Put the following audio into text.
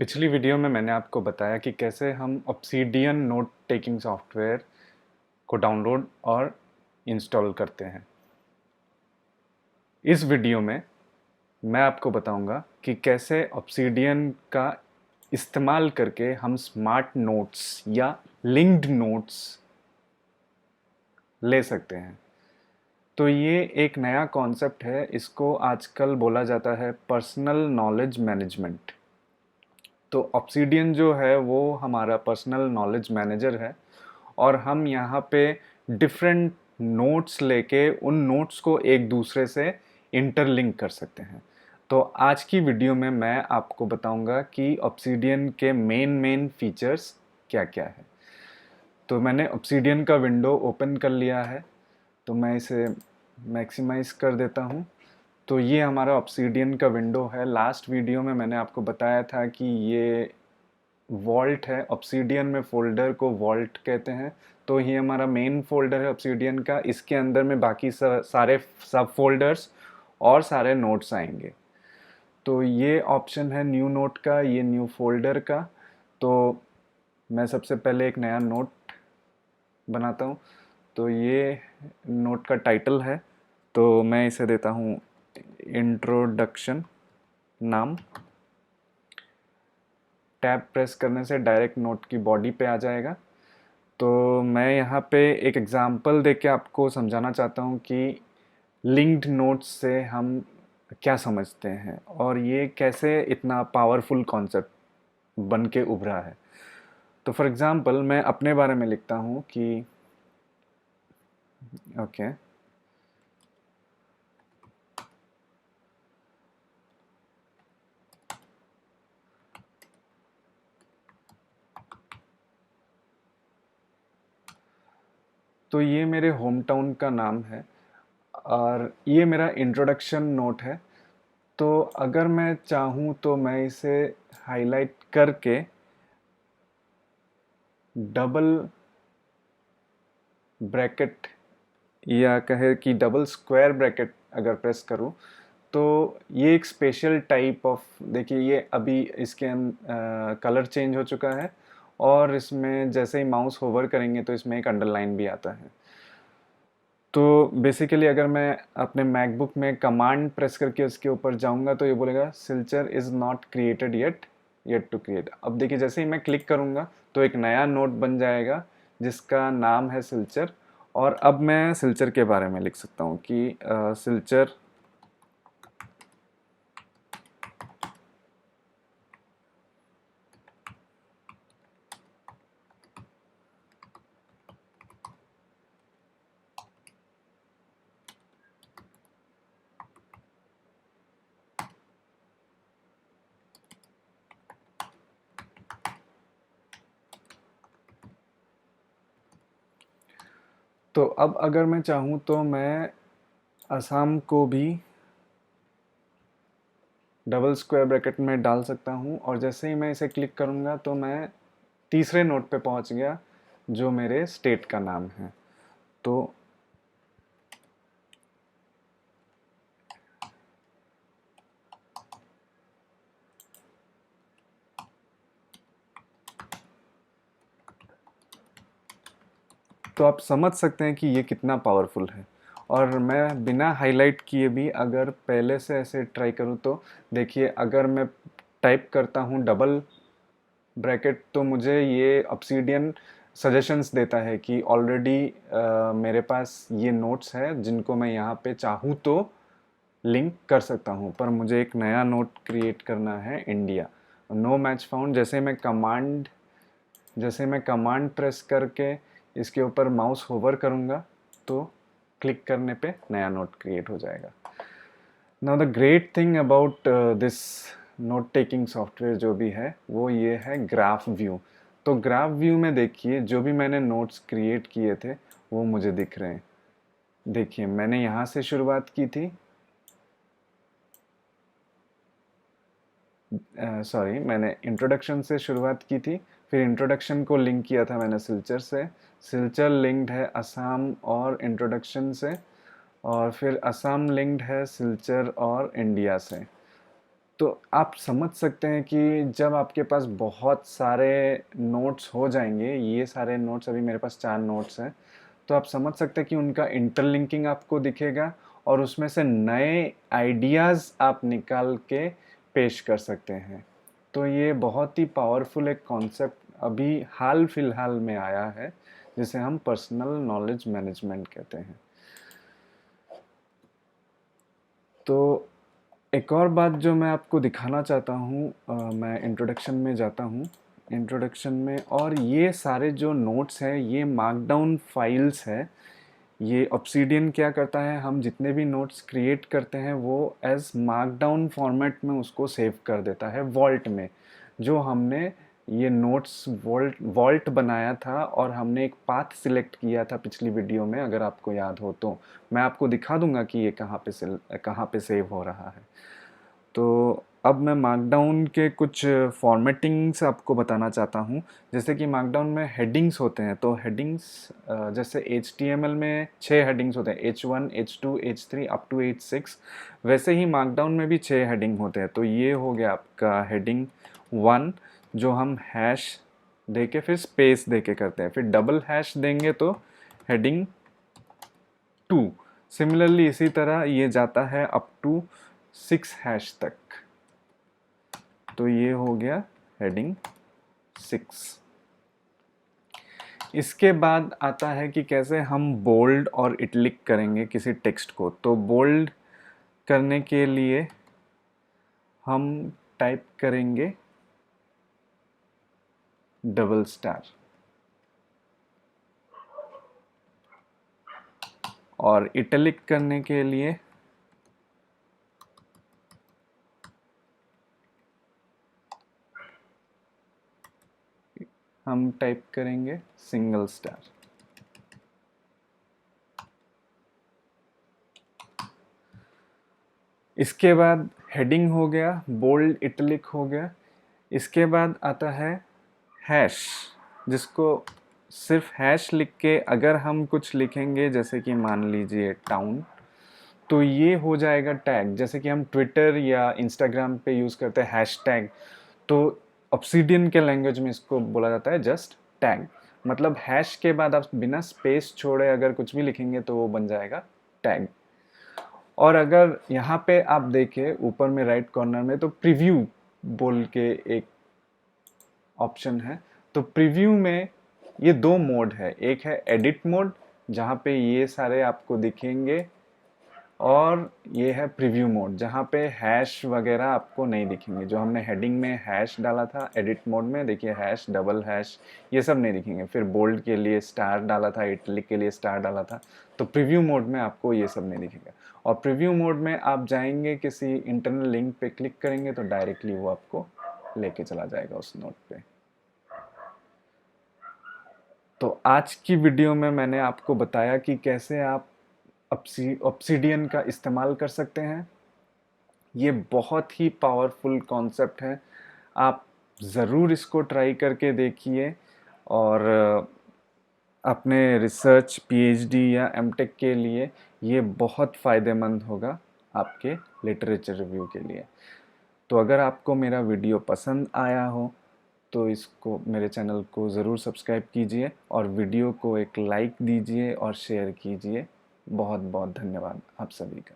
पिछली वीडियो में मैंने आपको बताया कि कैसे हम ऑब्सीडियन नोट टेकिंग सॉफ्टवेयर को डाउनलोड और इंस्टॉल करते हैं। इस वीडियो में मैं आपको बताऊंगा कि कैसे ऑब्सीडियन का इस्तेमाल करके हम स्मार्ट नोट्स या लिंक्ड नोट्स ले सकते हैं। तो ये एक नया कॉन्सेप्ट है, इसको आजकल बोला जाता है पर्सनल नॉलेज मैनेजमेंट। तो ऑब्सीडियन जो है वो हमारा पर्सनल नॉलेज मैनेजर है और हम यहाँ पे डिफरेंट नोट्स लेके उन नोट्स को एक दूसरे से इंटरलिंक कर सकते हैं। तो आज की वीडियो में मैं आपको बताऊंगा कि ऑब्सीडियन के मेन मेन फीचर्स क्या क्या है। तो मैंने ऑब्सीडियन का विंडो ओपन कर लिया है, तो मैं इसे मैक्सिमाइज कर देता हूँ। तो ये हमारा ऑब्सीडियन का विंडो है। लास्ट वीडियो में मैंने आपको बताया था कि ये वॉल्ट है। ऑब्सीडियन में फोल्डर को वॉल्ट कहते हैं। तो ये हमारा मेन फोल्डर है ऑब्सीडियन का। इसके अंदर में बाकी सारे सब फोल्डर्स और सारे नोट्स आएंगे। तो ये ऑप्शन है न्यू नोट का, ये न्यू फोल्डर का। तो मैं सबसे पहले एक नया नोट बनाता हूँ। तो ये नोट का टाइटल है, तो मैं इसे देता हूँ इंट्रोडक्शन नाम। टैब प्रेस करने से डायरेक्ट नोट की बॉडी पे आ जाएगा। तो मैं यहाँ पे एक एग्जांपल देके आपको समझाना चाहता हूँ कि लिंक्ड नोट्स से हम क्या समझते हैं और ये कैसे इतना पावरफुल कॉन्सेप्ट बन के उभरा है। तो फॉर एग्जांपल मैं अपने बारे में लिखता हूँ कि ओके, तो ये मेरे होम टाउन का नाम है और ये मेरा इंट्रोडक्शन नोट है। तो अगर मैं चाहूँ तो मैं इसे हाईलाइट करके डबल ब्रैकेट या कहे कि डबल स्क्वायर ब्रैकेट अगर प्रेस करूँ तो ये एक स्पेशल टाइप ऑफ, देखिए ये अभी इसके कलर चेंज हो चुका है और इसमें जैसे ही माउस होवर करेंगे तो इसमें एक अंडरलाइन भी आता है। तो बेसिकली अगर मैं अपने मैकबुक में कमांड प्रेस करके उसके ऊपर जाऊंगा तो ये बोलेगा Silchar is not created yet, yet to create. अब देखिए जैसे ही मैं क्लिक करूंगा तो एक नया नोट बन जाएगा जिसका नाम है सिल्चर। और अब मैं सिल्चर के बारे में लिख सकता हूँ कि सिल्चर तो अब अगर मैं चाहूँ तो मैं असम को भी डबल स्क्वायर ब्रैकेट में डाल सकता हूँ और जैसे ही मैं इसे क्लिक करूँगा तो मैं तीसरे नोट पे पहुँच गया जो मेरे स्टेट का नाम है। तो आप समझ सकते हैं कि ये कितना पावरफुल है। और मैं बिना हाईलाइट किए भी अगर पहले से ऐसे ट्राई करूँ तो देखिए अगर मैं टाइप करता हूँ डबल ब्रैकेट तो मुझे ये ऑब्सीडियन सजेशंस देता है कि ऑलरेडी मेरे पास ये नोट्स है जिनको मैं यहाँ पे चाहूँ तो लिंक कर सकता हूँ। पर मुझे एक नया नोट क्रिएट करना है इंडिया। No match found. जैसे मैं कमांड प्रेस करके इसके ऊपर माउस होवर करूँगा तो क्लिक करने पे नया नोट क्रिएट हो जाएगा। Now the great thing about this note taking software जो भी है वो ये है ग्राफ व्यू। तो ग्राफ व्यू में देखिए जो भी मैंने नोट्स क्रिएट किए थे वो मुझे दिख रहे हैं। देखिए मैंने यहाँ से शुरुआत की थी, सॉरी मैंने इंट्रोडक्शन से शुरुआत की थी। फिर इंट्रोडक्शन को लिंक किया था मैंने सिल्चर से। सिल्चर लिंक्ड है असम और इंट्रोडक्शन से। और फिर असम लिंक्ड है सिल्चर और इंडिया से। तो आप समझ सकते हैं कि जब आपके पास बहुत सारे नोट्स हो जाएंगे, ये सारे नोट्स, अभी मेरे पास 4 नोट्स हैं, तो आप समझ सकते हैं कि उनका इंटरलिंकिंग आपको दिखेगा और उसमें से नए आइडियाज़ आप निकाल के पेश कर सकते हैं। तो ये बहुत ही पावरफुल एक कॉन्सेप्ट अभी हाल फिलहाल में आया है, जिसे हम पर्सनल नॉलेज मैनेजमेंट कहते हैं। तो एक और बात जो मैं आपको दिखाना चाहता हूँ, मैं इंट्रोडक्शन में जाता हूँ। इंट्रोडक्शन में, और ये सारे जो नोट्स हैं ये मार्कडाउन फाइल्स है। ये ऑब्सीडियन क्या करता है, हम जितने भी नोट्स क्रिएट करते हैं वो एज मार्कडाउन फॉर्मेट में उसको सेव कर देता है वॉल्ट में। जो हमने ये नोट्स वॉल्ट बनाया था और हमने एक पाथ सिलेक्ट किया था पिछली वीडियो में, अगर आपको याद हो तो मैं आपको दिखा दूंगा कि ये कहाँ पे सेव हो रहा है। तो अब मैं मार्कडाउन के कुछ फॉर्मेटिंग्स आपको बताना चाहता हूँ। जैसे कि मार्कडाउन में हेडिंग्स होते हैं, तो हेडिंग्स जैसे HTML में 6 हेडिंग्स होते हैं, H1, H2, H3 up to H6, वैसे ही मार्कडाउन में भी 6 हेडिंग होते हैं। तो ये हो गया आपका हेडिंग 1, जो हम हैश दे के फिर स्पेस दे के करते हैं, फिर डबल हैश देंगे तो हेडिंग 2। सिमिलरली इसी तरह ये जाता है अप टू 6 हैश तक। तो ये हो गया हेडिंग 6। इसके बाद आता है कि कैसे हम बोल्ड और इटलिक करेंगे किसी टेक्स्ट को। तो बोल्ड करने के लिए हम टाइप करेंगे डबल स्टार, और इटलिक करने के लिए हम टाइप करेंगे सिंगल स्टार। इसके बाद हेडिंग हो गया, बोल्ड इटलिक हो गया। इसके बाद आता है हैश, जिसको सिर्फ हैश लिख के अगर हम कुछ लिखेंगे, जैसे कि मान लीजिए टाउन, तो ये हो जाएगा टैग। जैसे कि हम ट्विटर या इंस्टाग्राम पे यूज़ करते हैं हैश टैग, तो ऑब्सीडियन के लैंग्वेज में इसको बोला जाता है जस्ट टैग। मतलब हैश के बाद आप बिना स्पेस छोड़े अगर कुछ भी लिखेंगे तो वो बन जाएगा टैग। और अगर यहाँ पे आप देखें ऊपर में राइट कॉर्नर में, तो प्रीव्यू बोल के एक ऑप्शन है। तो प्रीव्यू में ये 2 मोड है, एक है एडिट मोड जहाँ पे ये सारे आपको दिखेंगे, और ये है प्रीव्यू मोड जहाँ पे हैश वगैरह आपको नहीं दिखेंगे। जो हमने हेडिंग में हैश डाला था, एडिट मोड में देखिए हैश, डबल हैश, ये सब नहीं दिखेंगे। फिर बोल्ड के लिए स्टार डाला था, इटलिक के लिए स्टार डाला था। तो प्रीव्यू मोड में आपको ये सब नहीं दिखेगा। और प्रीव्यू मोड में आप जाएंगे किसी इंटरनल लिंक पे क्लिक करेंगे तो डायरेक्टली वो आपको लेके चला जाएगा उस नोट पे। तो आज की वीडियो में मैंने आपको बताया कि कैसे आप ऑब्सीडियन का इस्तेमाल कर सकते हैं। ये बहुत ही पावरफुल कॉन्सेप्ट है, आप ज़रूर इसको ट्राई करके देखिए, और अपने रिसर्च, PhD या MTech के लिए ये बहुत फ़ायदेमंद होगा आपके लिटरेचर रिव्यू के लिए। तो अगर आपको मेरा वीडियो पसंद आया हो तो इसको, मेरे चैनल को ज़रूर सब्सक्राइब कीजिए और वीडियो को एक लाइक दीजिए और शेयर कीजिए। बहुत बहुत धन्यवाद आप सभी का।